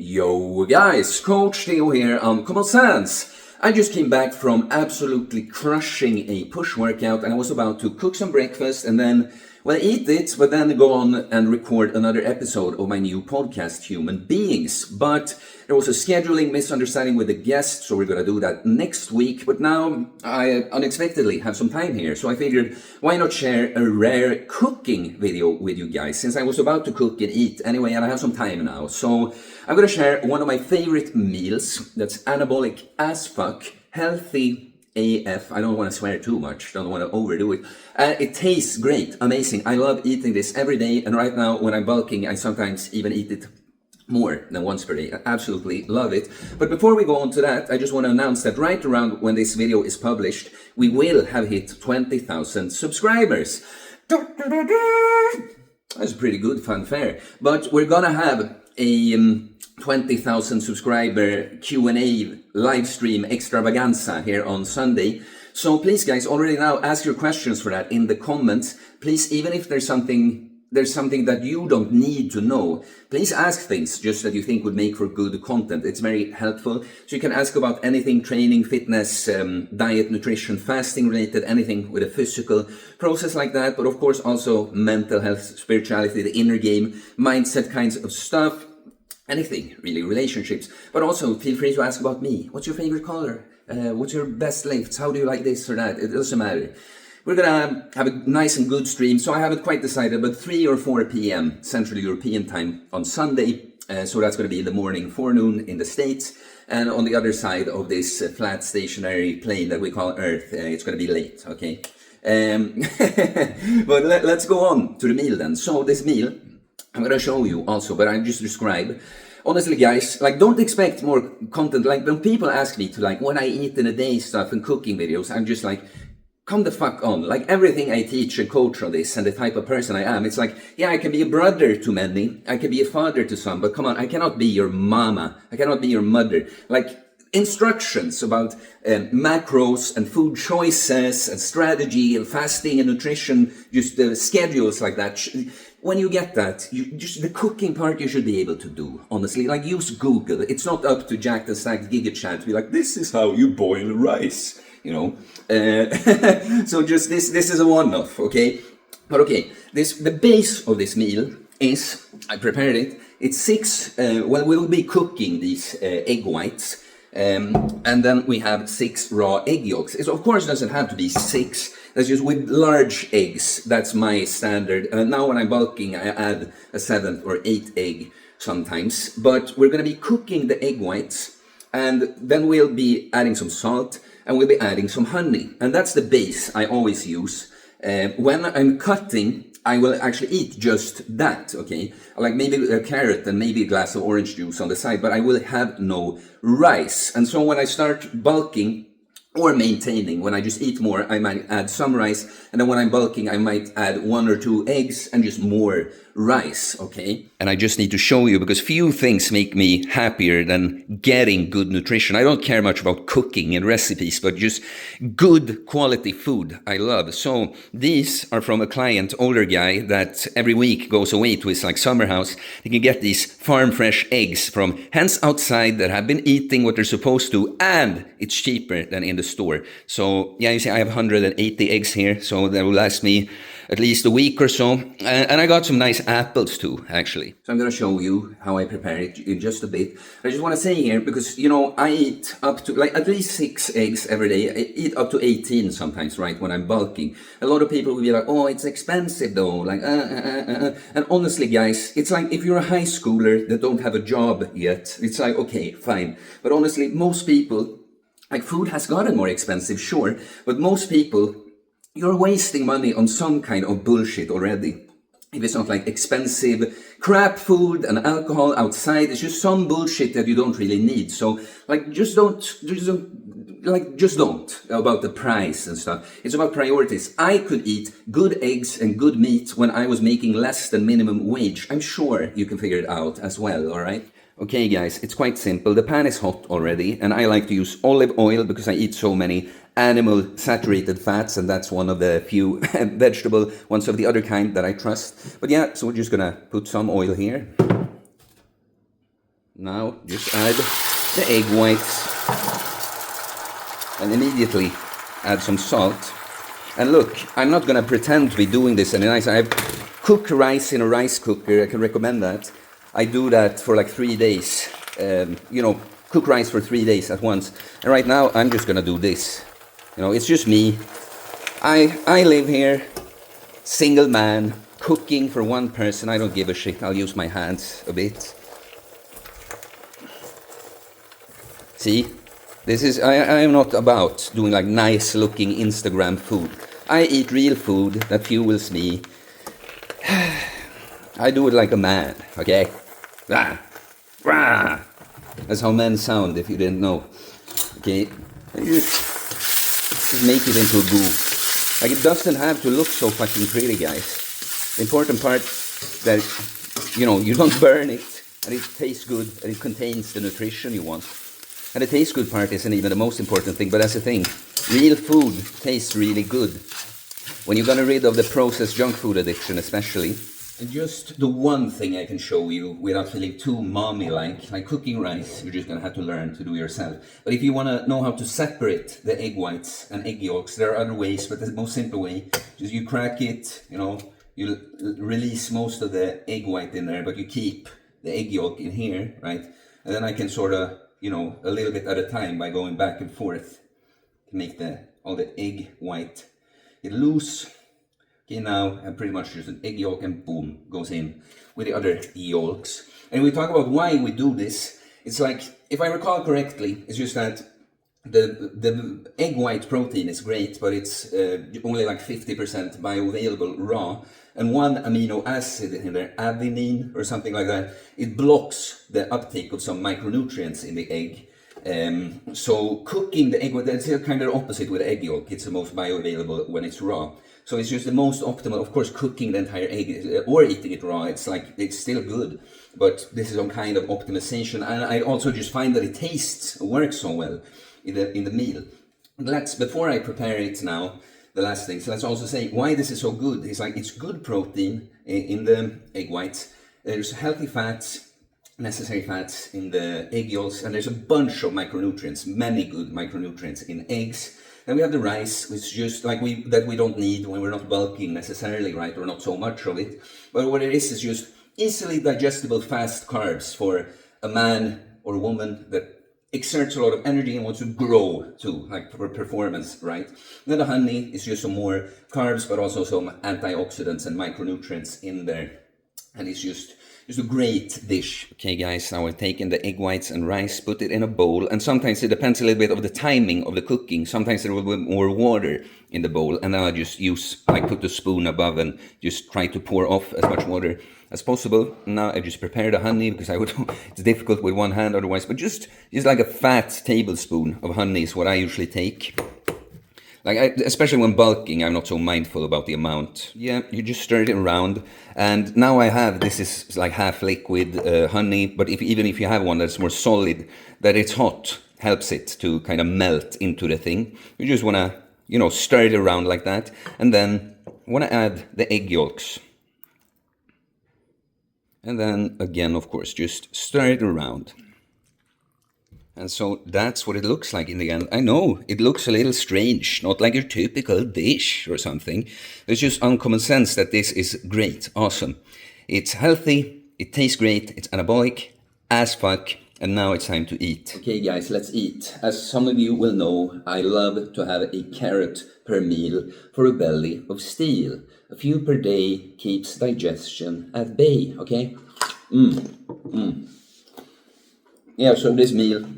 Yo guys, Coach Theo here on Common Sense. I just came back from absolutely crushing a push workout and I was about to cook some breakfast and then, well, eat it, but then go on and record another episode of my new podcast, Human Beings. But there was a scheduling misunderstanding with the guest, so we're gonna do that next week. But now I unexpectedly have some time here, so I figured why not share a rare cooking video with you guys, since I was about to cook and eat anyway, and I have some time now. So I'm gonna share one of my favorite meals that's anabolic as fuck, healthy AF. I don't want to swear too much, don't want to overdo it. It tastes great, amazing. I love eating this every day, and right now when I'm bulking, I sometimes even eat it more than once per day. I absolutely love it. But before we go on to that, I just want to announce that right around when this video is published, we will have hit 20,000 subscribers. That's a pretty good fanfare. But we're gonna have a 20,000 subscriber Q&A live stream extravaganza here on Sunday. So please guys, already now ask your questions for that in the comments. Please, even if there's something that you don't need to know, please ask things just that you think would make for good content. It's very helpful. So you can ask about anything, training, fitness, diet, nutrition, fasting related, anything with a physical process like that. But of course also mental health, spirituality, the inner game, mindset kinds of stuff. Anything, really, relationships. But also feel free to ask about me. What's your favorite color? What's your best lifts? How do you like this or that? It doesn't matter. We're gonna have a nice and good stream. So I haven't quite decided, but 3 or 4 p.m. Central European time on Sunday. So that's gonna be in the morning, forenoon in the States. And on the other side of this flat stationary plane that we call Earth, it's gonna be late, okay? But let's go on to the meal then. So this meal, I'm gonna show you also, but I just describe. Honestly guys, like don't expect more content. Like when people ask me to like what I eat in a day stuff and cooking videos, I'm just like, come the fuck on. Like everything I teach and coach on this and the type of person I am, it's like, yeah, I can be a brother to many, I can be a father to some, but come on, I cannot be your mama, I cannot be your mother. Like instructions about macros and food choices and strategy and fasting and nutrition, just schedules like that. When you get that, just the cooking part you should be able to do, honestly. Like use Google. It's not up to Jack the Stack GigaChat to be like, this is how you boil rice, you know. So just this is a one-off, okay? But okay, the base of this meal is, I prepared it, it's 6, well, we'll be cooking these egg whites. And then we have 6 raw egg yolks. It of course doesn't have to be 6. That's just with large eggs. That's my standard. Now when I'm bulking, I add a 7th or 8th egg sometimes. But we're going to be cooking the egg whites. And then we'll be adding some salt. And we'll be adding some honey. And that's the base I always use. When I'm cutting, I will actually eat just that, okay? Like maybe a carrot and maybe a glass of orange juice on the side, but I will have no rice. And so when I start bulking or maintaining, when I just eat more, I might add some rice. And then when I'm bulking, I might add 1 or 2 eggs and just more rice, okay? And I just need to show you, because few things make me happier than getting good nutrition. I don't care much about cooking and recipes, but just good quality food I love. So these are from a client, older guy, that every week goes away to his like summer house. He can get these farm fresh eggs from hens outside that have been eating what they're supposed to, and it's cheaper than in the store. So yeah, you see I have 180 eggs here, so that will last me at least a week or so. And I got some nice apples too, actually. So I'm gonna show you how I prepare it in just a bit. I just wanna say here, because, you know, I eat up to like at least 6 eggs every day. I eat up to 18 sometimes, right, when I'm bulking. A lot of people will be like, oh, it's expensive though, like, And honestly, guys, it's like if you're a high schooler that don't have a job yet, it's like, okay, fine. But honestly, most people, like food has gotten more expensive, sure, but most people, you're wasting money on some kind of bullshit already. If it's not like expensive crap food and alcohol outside, it's just some bullshit that you don't really need. So like just don't about the price and stuff. It's about priorities. I could eat good eggs and good meat when I was making less than minimum wage. I'm sure you can figure it out as well, all right? Okay guys, it's quite simple. The pan is hot already, and I like to use olive oil because I eat so many animal saturated fats, and that's one of the few vegetable ones of the other kind that I trust. But yeah, so we're just gonna put some oil here. Now just add the egg whites and immediately add some salt. And look, I'm not gonna pretend to be doing this any nice. I've cooked rice in a rice cooker. I can recommend that. I do that for like 3 days. You know, cook rice for 3 days at once. And right now I'm just gonna do this. You know, it's just me. I live here, single man, cooking for one person. I don't give a shit. I'll use my hands a bit. See, this is, I am not about doing like nice looking Instagram food. I eat real food that fuels me. I do it like a man, okay? Rah, rah. That's how men sound, if you didn't know. Okay, and you just make it into a goo. Like, it doesn't have to look so fucking pretty, guys. The important part that, you know, you don't burn it, and it tastes good, and it contains the nutrition you want. And the taste good part isn't even the most important thing, but that's the thing. Real food tastes really good. When you got rid of the processed junk food addiction, especially. And just the one thing I can show you without feeling too mommy-like cooking rice, you're just gonna have to learn to do yourself. But if you wanna know how to separate the egg whites and egg yolks, there are other ways, but the most simple way is you crack it, you know, you release most of the egg white in there, but you keep the egg yolk in here, right? And then I can sort of, you know, a little bit at a time by going back and forth to make all the egg white get loose. Okay, now I'm pretty much just an egg yolk and boom, goes in with the other yolks. And we talk about why we do this. It's like, if I recall correctly, it's just that the egg white protein is great, but it's only like 50% bioavailable raw. And one amino acid in there, adenine or something like that, it blocks the uptake of some micronutrients in the egg. So cooking the egg, that's kind of the opposite with egg yolk. It's the most bioavailable when it's raw. So it's just the most optimal. Of course, cooking the entire egg or eating it raw, it's like, it's still good. But this is some kind of optimization. And I also just find that it works so well in the meal. Before I prepare it now, the last thing, so let's also say why this is so good. It's like, it's good protein in the egg whites. There's healthy fats, necessary fats in the egg yolks, and there's a bunch of micronutrients, many good micronutrients in eggs. Then we have the rice, which is just like that we don't need when we're not bulking necessarily, right? Or not so much of it. But what it is just easily digestible fast carbs for a man or a woman that exerts a lot of energy and wants to grow too, like for performance, right? And then the honey is just some more carbs, but also some antioxidants and micronutrients in there. And it's just a great dish. Okay guys, now we're taking the egg whites and rice, put it in a bowl, and sometimes it depends a little bit of the timing of the cooking. Sometimes there will be more water in the bowl, and then I just put the spoon above and just try to pour off as much water as possible. Now I just prepare the honey, because it's difficult with one hand otherwise, but just like a fat tablespoon of honey is what I usually take. Especially when bulking, I'm not so mindful about the amount. Yeah, you just stir it around, and now this is like half liquid honey, but even if you have one that's more solid, that it's hot, helps it to kind of melt into the thing. You just want to, you know, stir it around like that, and then want to add the egg yolks. And then again, of course, just stir it around. And so that's what it looks like in the end. I know, it looks a little strange, not like your typical dish or something. It's just uncommon sense that this is great, awesome. It's healthy, it tastes great, it's anabolic as fuck, and now it's time to eat. Okay guys, let's eat. As some of you will know, I love to have a carrot per meal for a belly of steel. A few per day keeps digestion at bay, okay? Yeah, so this meal,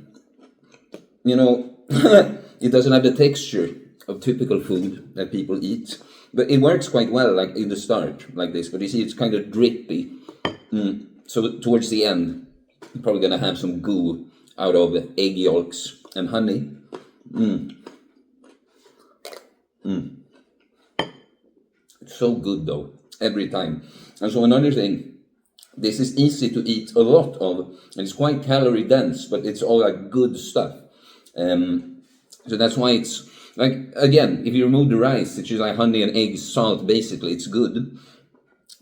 you know, it doesn't have the texture of typical food that people eat, but it works quite well, like in the start, like this. But you see, it's kind of drippy. So towards the end, I'm probably gonna have some goo out of egg yolks and honey. It's so good though, every time. And so another thing, this is easy to eat a lot of, and it's quite calorie dense, but it's all like good stuff. So that's why it's like, again, if you remove the rice, it's just like honey and eggs, salt, basically, it's good.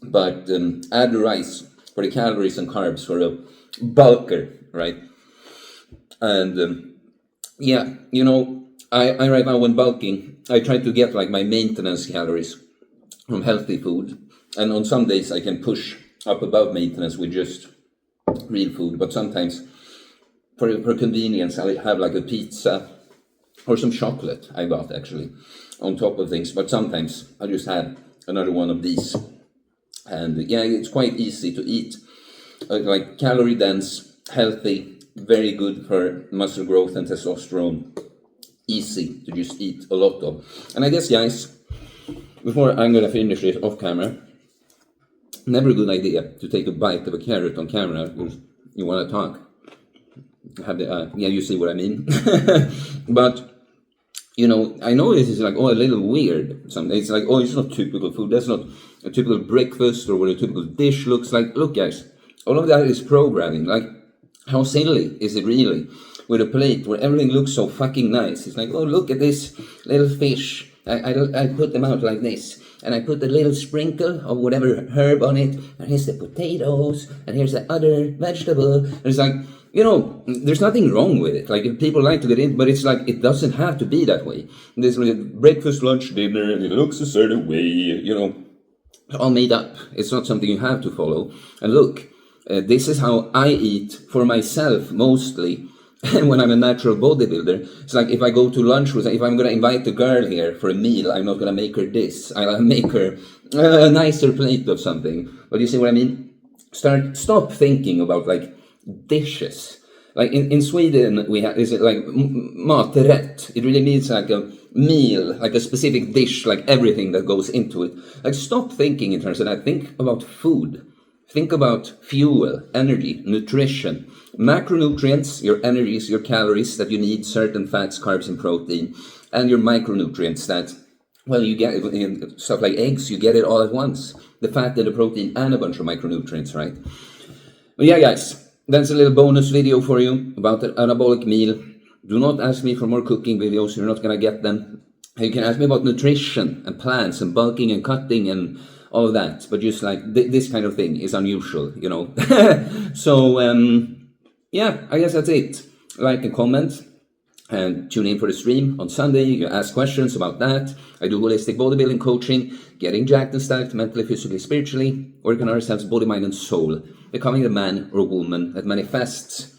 But add the rice for the calories and carbs for a bulker, right? And yeah, you know, I right now when bulking, I try to get like my maintenance calories from healthy food, and on some days I can push up above maintenance with just real food, but sometimes for convenience I have like a pizza or some chocolate I got actually on top of things, but sometimes I just have another one of these. And yeah, it's quite easy to eat, like calorie dense, healthy, very good for muscle growth and testosterone, easy to just eat a lot of. And I guess guys, before I'm gonna finish it off camera, never a good idea to take a bite of a carrot on camera because you want to talk. Have the yeah, you see what I mean. But you know, I know this is like a little weird. Something it's like it's not typical food. That's not a typical breakfast or what a typical dish looks like. Look, guys, all of that is programming. Like, how silly is it really? With a plate where everything looks so fucking nice. It's like, oh, look at this little fish. I put them out like this. And I put a little sprinkle of whatever herb on it. And here's the potatoes. And here's the other vegetable. And it's like, you know, there's nothing wrong with it. Like, if people like to get in, but it's like, it doesn't have to be that way. There's like breakfast, lunch, dinner, and it looks a certain way, you know. All made up. It's not something you have to follow. And look, this is how I eat for myself mostly. When I'm a natural bodybuilder, it's like if I go to lunch with, if I'm going to invite a girl here for a meal, I'm not going to make her this. I'll make her a nicer plate of something. But you see what I mean? Stop thinking about like dishes. Like in Sweden, we have, is it like maträtt? It really means like a meal, like a specific dish, like everything that goes into it. Like stop thinking in terms of that. Think about food. Think about fuel, energy, nutrition, macronutrients, your energies, your calories that you need, certain fats, carbs, and protein, and your micronutrients that, well, you get in stuff like eggs, you get it all at once. The fat and the protein and a bunch of micronutrients, right? But yeah, guys, that's a little bonus video for you about the anabolic meal. Do not ask me for more cooking videos, you're not going to get them. You can ask me about nutrition and plants and bulking and cutting and all of that, but just like this kind of thing is unusual, you know. So yeah, I guess that's it. Like and comment and tune in for the stream on Sunday. You ask questions about that. I do holistic bodybuilding coaching, getting jacked and stacked mentally, physically, spiritually, working on ourselves, body, mind, and soul, becoming a man or a woman that manifests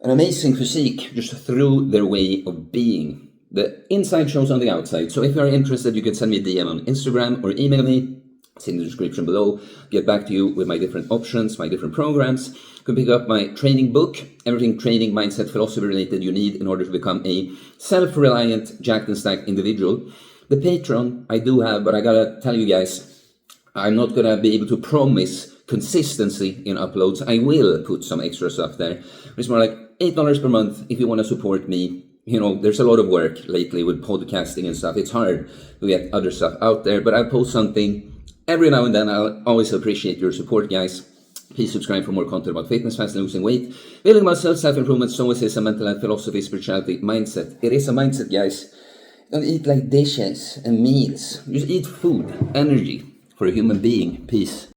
an amazing physique just through their way of being. The inside shows on the outside. So if you're interested, you can send me a DM on Instagram or email me. It's in the description below. Get back to you with my different options, my different programs. You can pick up my training book, everything training, mindset, philosophy related you need in order to become a self-reliant, jacked and stacked individual. The Patreon I do have, but I gotta tell you guys, I'm not gonna be able to promise consistency in uploads. I will put some extra stuff there. It's more like $8 per month if you want to support me. You know, there's a lot of work lately with podcasting and stuff. It's hard to get other stuff out there, but I post something every now and then. I'll always appreciate your support, guys. Please subscribe for more content about fitness, fast and losing weight, building muscle, self-improvement, stoicism, mental health, philosophy, spirituality, mindset. It is a mindset, guys. Don't eat like dishes and meals. Just eat food, energy for a human being. Peace.